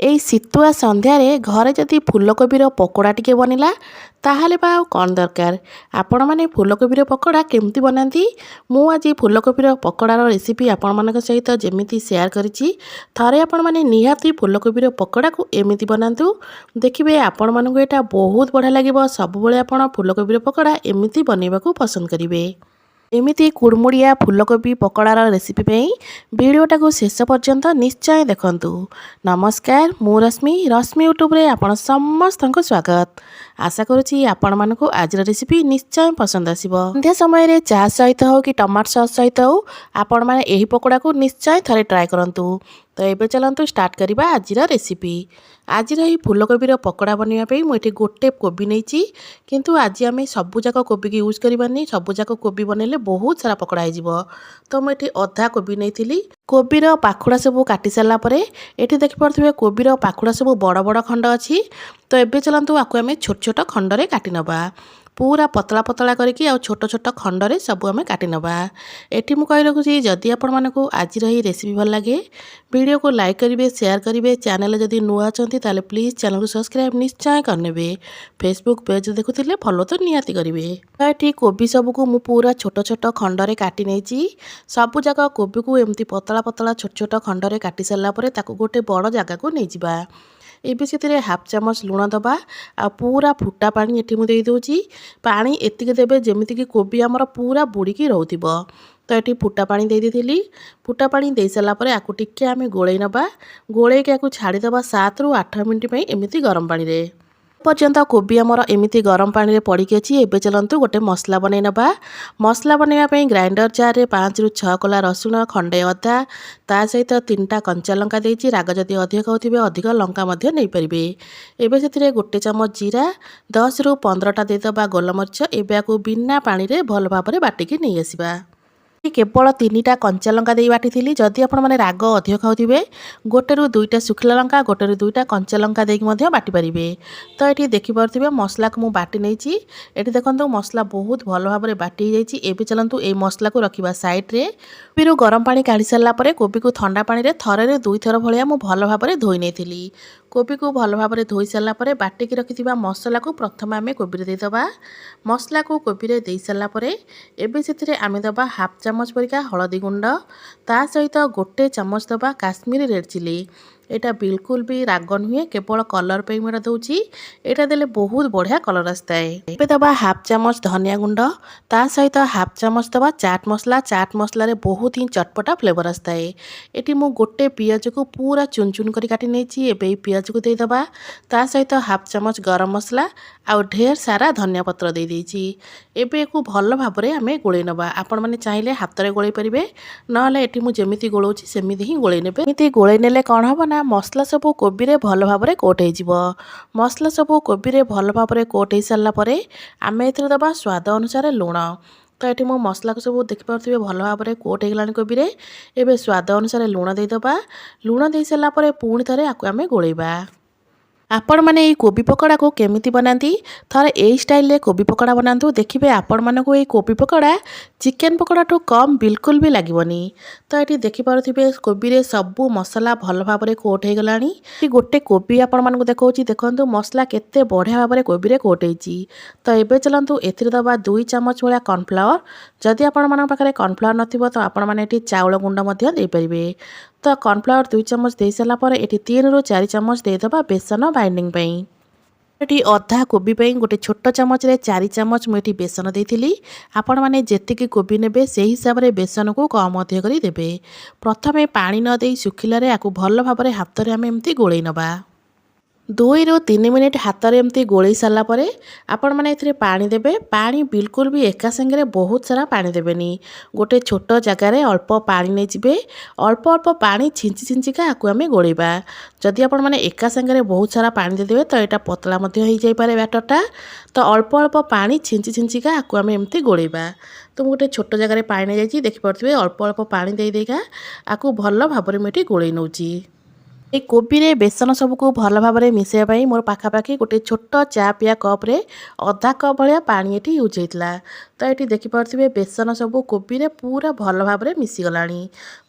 এই ଶୀତୁଆ ସନ୍ଧ୍ୟାରେ ଘରେ ଯଦି ଫୁଲକୋବିର ପକୋଡ଼ା ଟିକେ ବନିଲା ତାହେଲେ ବା ଆଉ କ'ଣ ଦରକାର। ଆପଣମାନେ ଫୁଲକୋବିର ପକୋଡ଼ା କେମିତି ବନାନ୍ତି? ମୁଁ ଆଜି ଫୁଲକୋବିର ପକୋଡ଼ାର ରେସିପି ଆପଣମାନଙ୍କ ସହିତ ଯେମିତି ସେୟାର କରିଛି, ଥରେ ଆପଣମାନେ ନିହାତି ଫୁଲକୋବିର ପକୋଡ଼ାକୁ ଏମିତି ବନାନ୍ତୁ। ଦେଖିବେ ଆପଣମାନଙ୍କୁ ଏଇଟା ବହୁତ ବଢ଼ିଆ ଲାଗିବ। ସବୁବେଳେ ଆପଣ ଫୁଲକୋବିର ପକୋଡ଼ା ଏମିତି ବନେଇବାକୁ ପସନ୍ଦ କରିବେ। ଏମିତି କୁଡ଼ମୁଡ଼ିଆ ଫୁଲକୋବି ପକୋଡ଼ାର ରେସିପି ପାଇଁ ଭିଡ଼ିଓଟାକୁ ଶେଷ ପର୍ଯ୍ୟନ୍ତ ନିଶ୍ଚୟ ଦେଖନ୍ତୁ। ନମସ୍କାର, ମୁଁ ରଶ୍ମି ୟୁଟ୍ୟୁବରେ ଆପଣ ସମସ୍ତଙ୍କୁ ସ୍ୱାଗତ। ଆଶା କରୁଛି ଆପଣମାନଙ୍କୁ ଆଜିର ରେସିପି ନିଶ୍ଚୟ ପସନ୍ଦ ଆସିବ। ସନ୍ଧ୍ୟା ସମୟରେ ଚା ସହିତ ହେଉ କି ଟମାଟୋ ସସ୍ ସହିତ ହେଉ ଆପଣମାନେ ଏହି ପକୋଡ଼ାକୁ ନିଶ୍ଚୟ ଥରେ ଟ୍ରାଏ କରନ୍ତୁ। ତ ଏବେ ଚାଲନ୍ତୁ ଷ୍ଟାର୍ଟ କରିବା ଆଜିର ରେସିପି। ଆଜିର ଏହି ଫୁଲକୋବିର ପକୋଡ଼ା ବନେଇବା ପାଇଁ ମୁଁ ଏଠି ଗୋଟେ କୋବି ନେଇଛି, କିନ୍ତୁ ଆଜି ଆମେ ସବୁଯାକ କୋବିକି ୟୁଜ୍ କରିବାନି। ସବୁଯାକ କୋବି ବନେଇଲେ ବହୁତ ସାରା ପକୋଡ଼ା ହେଇଯିବ। ତ ମୁଁ ଏଠି ଅଧା କୋବି ନେଇଥିଲି। କୋବିର ପାଖୁଡ଼ା ସବୁ କାଟି ସାରିଲା ପରେ ଏଠି ଦେଖିପାରୁଥିବେ କୋବିର ପାଖୁଡ଼ା ସବୁ ବଡ଼ ବଡ଼ ଖଣ୍ଡ ଅଛି। ତ ଏବେ ଚାଲନ୍ତୁ ଆକୁ ଆମେ ଛୋଟ ଛୋଟ ଖଣ୍ଡରେ କାଟି ନେବା। ପୁରା ପତଳା ପତଳା କରିକି ଆଉ ଛୋଟ ଛୋଟ ଖଣ୍ଡରେ ସବୁ ଆମେ କାଟି ନେବା। ଏଠି ମୁଁ କହି ରଖୁଛି, ଯଦି ଆପଣମାନଙ୍କୁ ଆଜିର ଏହି ରେସିପି ଭଲ ଲାଗେ ଭିଡ଼ିଓକୁ ଲାଇକ୍ କରିବେ, ସେୟାର କରିବେ। ଚ୍ୟାନେଲରେ ଯଦି ନୂଆ ଅଛନ୍ତି ତାହେଲେ ପ୍ଲିଜ୍ ଚ୍ୟାନେଲକୁ ସବସ୍କ୍ରାଇବ୍ ନିଶ୍ଚୟ କରିନେବେ। ଫେସବୁକ୍ ପେଜ୍ ଦେଖୁଥିଲେ ଫଲୋ ତ ନିହାତି କରିବେ। ତ ଏଠି କୋବି ସବୁକୁ ମୁଁ ପୁରା ଛୋଟ ଛୋଟ ଖଣ୍ଡରେ କାଟି ନେଇଛି। ସବୁଯାକ କୋବିକୁ ଏମିତି ପତଳା ପତଳା ଛୋଟ ଛୋଟ ଖଣ୍ଡରେ କାଟି ସାରିଲା ପରେ ତାକୁ ଗୋଟେ ବଡ଼ ଜାଗାକୁ ନେଇଯିବା। ଏବେ ସେଥିରେ ହାଫ୍ ଚାମଚ ଲୁଣ ଦେବା ଆଉ ପୁରା ଫୁଟା ପାଣି ଏଠି ମୁଁ ଦେଇଦେଉଛି। ପାଣି ଏତିକି ଦେବେ ଯେମିତିକି କୋବି ଆମର ପୁରା ବୁଡ଼ିକି ରହୁଥିବ। ତ ଏଠି ଫୁଟା ପାଣି ଦେଇଦେଇଥିଲି। ଫୁଟା ପାଣି ଦେଇସାରିଲା ପରେ ଆକୁ ଟିକେ ଆମେ ଗୋଳେଇ ନେବା। ଗୋଳେଇକି ଆକୁ ଛାଡ଼ିଦେବା 7ରୁ 8 ମିନିଟ୍ ପାଇଁ ଏମିତି ଗରମ ପାଣିରେ। ପର୍ଯ୍ୟନ୍ତ କୋବି ଆମର ଏମିତି ଗରମ ପାଣିରେ ପଡ଼ିକି ଅଛି। ଏବେ ଚାଲନ୍ତୁ ଗୋଟେ ମସଲା ବନେଇ ନେବା। ମସଲା ବନେଇବା ପାଇଁ ଗ୍ରାଇଣ୍ଡର ଜାରରେ 5ରୁ 6 କୋଲା ରସୁଣ, ଖଣ୍ଡେ ଅଦା, ତା ସହିତ 3ଟା କଞ୍ଚା ଲଙ୍କା ଦେଇଛି। ରାଗ ଯଦି ଅଧିକ ଖାଉଥିବେ ଅଧିକ ଲଙ୍କା ମଧ୍ୟ ନେଇପାରିବେ। ଏବେ ସେଥିରେ ଗୋଟେ ଚାମଚ ଜିରା, 10ରୁ 15ଟା ଦେଇଦେବା ଗୋଲମରିଚ। ଏବେ ଆକୁ ବିନା ପାଣିରେ ଭଲ ଭାବରେ ବାଟିକି ନେଇ ଆସିବା। କେବଳ 3ଟା କଞ୍ଚା ଲଙ୍କା ଦେଇ ବାଟିଥିଲି। ଯଦି ଆପଣମାନେ ରାଗ ଅଧିକ ଖାଉଥିବେ 1ରୁ 2ଟା ଶୁଖିଲା ଲଙ୍କା, 1ରୁ 2ଟା କଞ୍ଚା ଲଙ୍କା ଦେଇକି ମଧ୍ୟ ବାଟି ପାରିବେ। ତ ଏଠି ଦେଖିପାରୁଥିବେ ମସଲାକୁ ମୁଁ ବାଟି ନେଇଛି। ଏଠି ଦେଖନ୍ତୁ ମସଲା ବହୁତ ଭଲ ଭାବରେ ବାଟି ହେଇଯାଇଛି। ଏବେ ଚାଲନ୍ତୁ এই ମସଲାକୁ ରଖିବା ସାଇଡ଼୍ରେ। କୋବିରୁ ଗରମ ପାଣି କାଢ଼ି ସାରିଲା ପରେ କୋବିକୁ ଥଣ୍ଡା ପାଣିରେ ଥରରେ 2 ଥର ଭଳିଆ ମୁଁ ଭଲ ଭାବରେ ଧୋଇ ନେଇଥିଲି। କୋବିକୁ ଭଲ ଭାବରେ ଧୋଇ ସାରିଲା ପରେ ବାଟିକି ରଖିଥିବା ମସଲାକୁ ପ୍ରଥମେ ଆମେ କୋବିରେ ଦେଇଦେବା। ମସଲାକୁ କୋବିରେ ଦେଇ ସାରିଲା ପରେ ଏବେ ସେଥିରେ ଆମେ ଦେବା ହାଫ୍ ଚାମଚ ପରିକା ହଳଦୀ ଗୁଣ୍ଡ, ତା ସହିତ ଗୋଟେ ଚାମଚ ଦେବା କାଶ୍ମୀରୀ ରେଡ୍ ଚିଲି। ଏଇଟା ବିଲକୁଲ ବି ରାଗ ନୁହେଁ, କେବଳ କଲର୍ ପାଇଁ ମୁଁ ଏଇଟା ଦେଉଛି। ଏଇଟା ଦେଲେ ବହୁତ ବଢ଼ିଆ କଲର୍ ଆସିଥାଏ। ଏବେ ଦେବା ହାଫ୍ ଚାମଚ ଧନିଆ ଗୁଣ୍ଡ, ତା ସହିତ ହାଫ୍ ଚାମଚ ଦେବା ଚାଟ୍ ମସଲା। ଚାଟ୍ ମସଲାରେ ବହୁତ ହିଁ ଚଟପଟା ଫ୍ଲେଭର୍ ଆସିଥାଏ। ଏଠି ମୁଁ ଗୋଟେ ପିଆଜକୁ ପୁରା ଚୁନ ଚୁନ କରି କାଟି ନେଇଛି। ଏବେ ଏଇ ପିଆଜକୁ ଦେଇଦେବା। ତା ସହିତ ହାଫ୍ ଚାମଚ ଗରମ ମସଲା ଆଉ ଢେର ସାରା ଧନିଆ ପତ୍ର ଦେଇଦେଇଛି। ଏବେ ଏକୁ ଭଲ ଭାବରେ ଆମେ ଗୋଳେଇ ନେବା। ଆପଣମାନେ ଚାହିଁଲେ ହାତରେ ଗୋଳେଇ ପାରିବେ, ନହେଲେ ଏଠି ମୁଁ ଯେମିତି ଗୋଳଉଛି ସେମିତି ହିଁ ଗୋଳେଇ ନେବେ। ଏମିତି ଗୋଳେଇ ନେଲେ କ'ଣ ହେବ ନା ମସଲା ସବୁ କୋବିରେ ଭଲ ଭାବରେ କୋଟ୍ ହେଇଯିବ। ମସଲା ସବୁ କୋବିରେ ଭଲ ଭାବରେ କୋଟ୍ ହେଇସାରିଲା ପରେ ଆମେ ଏଥିରେ ଦେବା ସ୍ୱାଦ ଅନୁସାରେ ଲୁଣ। ତ ଏଠି ମୁଁ ମସଲାକୁ ସବୁ ଦେଖିପାରୁଥିବେ ଭଲ ଭାବରେ କୋଟ୍ ହେଇଗଲାଣି କୋବିରେ। ଏବେ ସ୍ୱାଦ ଅନୁସାରେ ଲୁଣ ଦେଇଦେବା। ଲୁଣ ଦେଇସାରିଲା ପରେ ପୁଣି ଥରେ ଆକୁ ଆମେ ଗୋଳେଇବା। ଆପଣମାନେ এই କୋବି ପକୋଡ଼ାକୁ କେମିତି ବନାନ୍ତି ଥରେ এই ଷ୍ଟାଇଲରେ କୋବି ପକୋଡ଼ା ବନାନ୍ତୁ। ଦେଖିବେ ଆପଣମାନଙ୍କୁ এই କୋବି ପକୋଡ଼ା ଚିକେନ୍ ପକୋଡ଼ାଠୁ କମ୍ ବିଲକୁଲ ବି ଲାଗିବନି। ତ ଏଠି ଦେଖିପାରୁଥିବେ କୋବିରେ ସବୁ ମସଲା ଭଲ ଭାବରେ କୋଟ୍ ହେଇଗଲାଣି। ଗୋଟେ କୋବି ଆପଣମାନଙ୍କୁ ଦେଖାଉଛି, ଦେଖନ୍ତୁ ମସଲା କେତେ ବଢ଼ିଆ ଭାବରେ କୋବିରେ କୋଟ୍ ହେଇଛି। ତ ଏବେ ଚାଲନ୍ତୁ ଏଥିରେ ଦେବା 2 ଚାମଚ ଭଳିଆ କର୍ଣ୍ଣଫ୍ଲାୱାର। ଯଦି ଆପଣମାନଙ୍କ ପାଖରେ କର୍ଣ୍ଣଫ୍ଲାୱାର ନଥିବ ତ ଆପଣମାନେ ଏଠି ଚାଉଳ ଗୁଣ୍ଡ ମଧ୍ୟ ଦେଇପାରିବେ। ତ କର୍ଣ୍ଣଫ୍ଲାୱାର 2 ଚାମଚ ଦେଇସାରିଲା ପରେ ଏଠି 3ରୁ 4 ଚାମଚ ଦେଇଦେବା ବେସନ ବାଇଣ୍ଡିଂ ପାଇଁ। ଏଠି ଅଧା କୋବି ପାଇଁ ଗୋଟେ ଛୋଟ ଚାମଚରେ 4 ଚାମଚ ମୁଁ ଏଠି ବେସନ ଦେଇଥିଲି। ଆପଣମାନେ ଯେତିକି କୋବି ନେବେ ସେହି ହିସାବରେ ବେସନକୁ କମ୍ ଅଧିକ କରି ଦେବେ। ପ୍ରଥମେ ପାଣି ନ ଦେଇ ଶୁଖିଲାରେ ଆକୁ ଭଲ ଭାବରେ ହାତରେ ଆମେ ଏମିତି ଗୋଳେଇ ନେବା। 2ରୁ 3 ମିନିଟ୍ ହାତରେ ଏମିତି ଗୋଳେଇ ସାରିଲା ପରେ ଆପଣମାନେ ଏଥିରେ ପାଣି ଦେବେ। ପାଣି ବିଲକୁଲ ବି ଏକା ସାଙ୍ଗରେ ବହୁତ ସାରା ପାଣି ଦେବେନି। ଗୋଟେ ଛୋଟ ଜାଗାରେ ଅଳ୍ପ ପାଣି ନେଇଯିବେ। ଅଳ୍ପ ଅଳ୍ପ ପାଣି ଛିଞ୍ଚି ଛିଞ୍ଚିକା ଆକୁ ଆମେ ଗୋଳେଇବା। ଯଦି ଆପଣମାନେ ଏକା ସାଙ୍ଗରେ ବହୁତ ସାରା ପାଣି ଦେଇଦେବେ ତ ଏଇଟା ପତଳା ମଧ୍ୟ ହେଇଯାଇପାରେ ବ୍ୟାଟରଟା। ତ ଅଳ୍ପ ଅଳ୍ପ ପାଣି ଛିଞ୍ଚି ଛିଞ୍ଚିକା ଆକୁ ଆମେ ଏମିତି ଗୋଳେଇବା। ତ ମୁଁ ଗୋଟେ ଛୋଟ ଜାଗାରେ ପାଣି ନେଇଯାଇଛି, ଦେଖିପାରୁଥିବେ ଅଳ୍ପ ଅଳ୍ପ ପାଣି ଦେଇକା ଆକୁ ଭଲ ଭାବରେ ମୁଁ ଏଠି ଗୋଳେଇ ନେଉଛି। এই କୋବିରେ ବେସନ ସବୁକୁ ଭଲ ଭାବରେ ମିଶାଇବା ପାଇଁ ମୋର ପାଖାପାଖି ଗୋଟେ ଛୋଟ ଚା ପିଆ କପ୍ରେ ଅଧା କପ୍ ଭଳିଆ ପାଣି ଏଠି ୟୁଜ୍ ହେଇଥିଲା। ତ ଏଠି ଦେଖିପାରୁଥିବେ ବେସନ ସବୁ କୋବିରେ ପୁରା ଭଲ ଭାବରେ ମିଶିଗଲାଣି।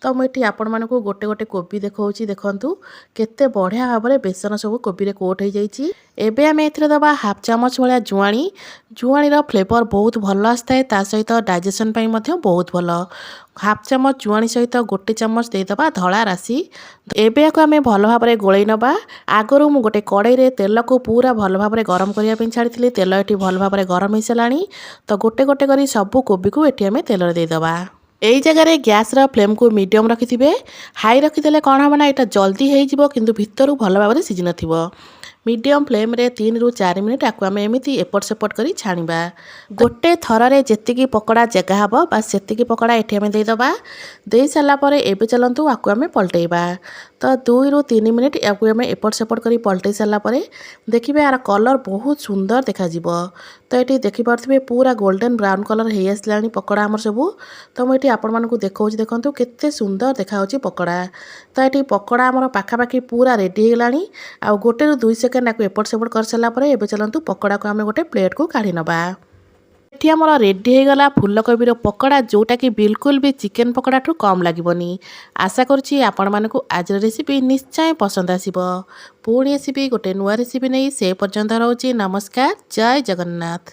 ତ ମୁଁ ଏଠି ଆପଣମାନଙ୍କୁ ଗୋଟେ ଗୋଟେ କୋବି ଦେଖାଉଛି, ଦେଖନ୍ତୁ କେତେ ବଢ଼ିଆ ଭାବରେ ବେସନ ସବୁ କୋବିରେ କୋଟ୍ ହେଇଯାଇଛି। ଏବେ ଆମେ ଏଥିରେ ଦେବା ହାଫ୍ ଚାମଚ ଭଳିଆ ଜୁଆଣି। ଜୁଆଣିର ଫ୍ଲେଭର ବହୁତ ଭଲ ଆସିଥାଏ, ତା ସହିତ ଡାଇଜେସନ୍ ପାଇଁ ମଧ୍ୟ ବହୁତ ଭଲ। ହାଫ୍ ଚାମଚ ଜୁଆଣି ସହିତ ଗୋଟେ ଚାମଚ ଦେଇଦେବା ଧଳା ରାଶି। ଏବେ ୟାକୁ ଆମେ ଭଲ ଭାବରେ ଗୋଳେଇ ନେବା। ଆଗରୁ ମୁଁ ଗୋଟେ କଡ଼େଇରେ ତେଲକୁ ପୁରା ଭଲ ଭାବରେ ଗରମ କରିବା ପାଇଁ ଛାଡ଼ିଥିଲି। ତେଲ ଏଠି ଭଲ ଭାବରେ ଗରମ ହେଇସାରିଲାଣି। ତ ଗୋଟେ ଗୋଟେ କରି ସବୁ କୋବିକୁ ଏଠି ଆମେ ତେଲରେ ଦେଇଦେବା। ଏଇ ଜାଗାରେ ଗ୍ୟାସ୍ର ଫ୍ଲେମ୍କୁ ମିଡ଼ିୟମ୍ ରଖିଥିବେ। ହାଇ ରଖିଦେଲେ କ'ଣ ହେବ ନା ଏଇଟା ଜଲ୍ଦି ହେଇଯିବ, କିନ୍ତୁ ଭିତରୁ ଭଲ ଭାବରେ ସିଝି ନଥିବ। ମିଡ଼ିୟମ୍ ଫ୍ଲେମ୍ରେ 3 ରୁ 4 ମିନିଟ୍ ଆକୁ ଆମେ ଏମିତି ଏପଟ ସେପଟ କରି ଛାଣିବା। ଗୋଟେ ଥରରେ ଯେତିକି ପକୋଡ଼ା ଜାଗା ହେବ ବା ସେତିକି ପକୋଡ଼ା ଏଠି ଆମେ ଦେଇଦେବା। ଦେଇସାରିଲା ପରେ ଏବେ ଚାଲନ୍ତୁ ଆକୁ ଆମେ ପଲଟେଇବା। ତ 2 ରୁ 3 ମିନିଟ୍ ୟାକୁ ଆମେ ଏପଟ ସେପଟ କରି ପଲଟେଇ ସାରିଲା ପରେ ଦେଖିବେ ୟାର କଲର୍ ବହୁତ ସୁନ୍ଦର ଦେଖାଯିବ। ତ ଏଠି ଦେଖିପାରୁଥିବେ ପୁରା ଗୋଲ୍ଡେନ୍ ବ୍ରାଉନ୍ କଲର୍ ହେଇ ଆସିଲାଣି ପକୋଡ଼ା ଆମର ସବୁ। ତ ମୁଁ ଏଠି ଆପଣମାନଙ୍କୁ ଦେଖାଉଛି, ଦେଖନ୍ତୁ କେତେ ସୁନ୍ଦର ଦେଖାଯାଉଛି ପକୋଡ଼ା। ତ ଏଠି ପକୋଡ଼ା ଆମର ପାଖାପାଖି ପୁରା ରେଡ଼ି ହେଇଗଲାଣି। ଆଉ 1 ରୁ 2 ସେକେଣ୍ଡ ୟାକୁ ଏପଟ ସେପଟ କରିସାରିଲା ପରେ ଏବେ ଚାଲନ୍ତୁ ପକୋଡ଼ାକୁ ଆମେ ଗୋଟେ ପ୍ଲେଟ୍କୁ କାଢ଼ି ନେବା। ଏଠି ଆମର ରେଡ଼ି ହେଇଗଲା ଫୁଲକୋବିର ପକୋଡ଼ା, ଯେଉଁଟାକି ବିଲକୁଲ ବି ଚିକେନ୍ ପକୋଡ଼ାଠୁ କମ୍ ଲାଗିବନି। ଆଶା କରୁଛି ଆପଣମାନଙ୍କୁ ଆଜିର ରେସିପି ନିଶ୍ଚୟ ପସନ୍ଦ ଆସିବ। ପୁଣି ଆସିବି ଗୋଟେ ନୂଆ ରେସିପି ନେଇ, ସେ ପର୍ଯ୍ୟନ୍ତ ରହୁଛି ନମସ୍କାର, ଜୟ ଜଗନ୍ନାଥ।